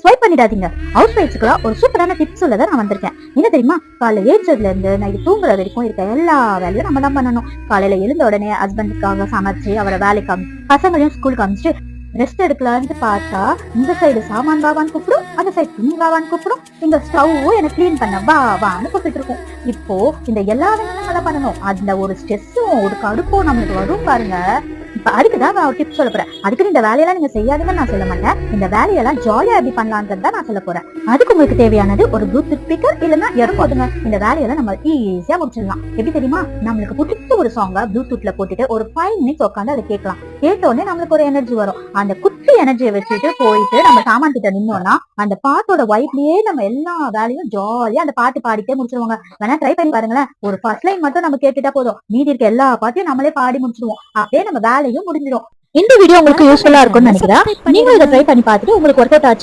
Swipe பண்ணிடாதீங்க. House ஒய்ஃப்ஸ்க்குலாம் ஒரு சூப்பரான டிப்ஸ் சொல்லதான் நான் வந்திருக்கேன். என்ன தெரியுமா? காலையில ஏஞ்சதுல இருந்து நைட்டு தூங்குற வரைக்கும் இருக்க எல்லா வேலையும் நம்ம தான் பண்ணணும். காலையில எழுந்த உடனே ஹஸ்பண்டுக்காக சமைச்சு அவரை வேலைக்கு பசங்களையும் ஸ்கூலுக்கு அனுப்பிச்சு ரெஸ்ட் எடுக்கலான்னு பார்த்தா இந்த சைடு சாமான் வாவான்னு கூப்பிடும், அந்த சைடு துணி வாவான்னு கூப்பிடும், இந்த ஸ்டவ் எனக்கு கிளீன் பண்ண வான்னு கூப்பிட்டு இருக்கும். இப்போ இந்த எல்லா வேலையும் நம்ம தான் பண்ணணும். அந்த ஒரு ஸ்ட்ரெஸ்ஸும் ஒரு கடுப்பும் நம்மளுக்கு வரும் பாருங்க. இப்ப அதுக்குதான் நான் ஒரு டிப் சொல்ல போறேன். அதுக்கு இந்த வேலையெல்லாம் நீங்க செய்யாதுன்னு நான் சொல்ல மாட்டேன். இந்த வேலையெல்லாம் ஜாலியா எப்படி பண்ணலான்றத நான் சொல்ல போறேன். அதுக்கு உங்களுக்கு தேவையானது ஒரு ப்ளூடூத் ஸ்பீக்கர் இல்லைன்னா ஏர்போடுங்க. இந்த வேலையெல்லாம் நம்ம ஈஸியா முடிச்சிடலாம். எப்படி தெரியுமா? நம்மளுக்கு பிடிச்ச ஒரு சாங்கை ப்ளூடூத்ல போட்டுட்டு ஒரு 5 மினிட்ஸ் உட்காந்து அதை கேட்கலாம். கேட்ட உடனே நம்மளுக்கு ஒரு எனர்ஜி வரும். அந்த குட்டி எனர்ஜியை வச்சுட்டு போயிட்டு நம்ம சாமான் கிட்ட நின்னோம்னா அந்த பாட்டோட வைப்லயே நம்ம எல்லா வேலையும் ஜாலியா அந்த பாட்டு பாடிட்டே முடிச்சிருவாங்க. வேணா ட்ரை பண்ணி பாருங்களேன். ஒரு ஃபர்ஸ்ட் லைன் மட்டும் நம்ம கேட்டுட்டா போதும், மீதி இருக்க எல்லா பாட்டையும் நம்மளே பாடி முடிச்சிருவோம். அப்படியே நம்ம வேலையும் முடிஞ்சிடும். இந்த வீடியோ உங்களுக்கு யூஸ்ஃபுல்லா இருக்கும்னு நினைக்கிறேன். நீங்க இதை ட்ரை பண்ணி பார்த்துட்டு உங்களுக்கு ஒர்க் அவுட் ஆச்சா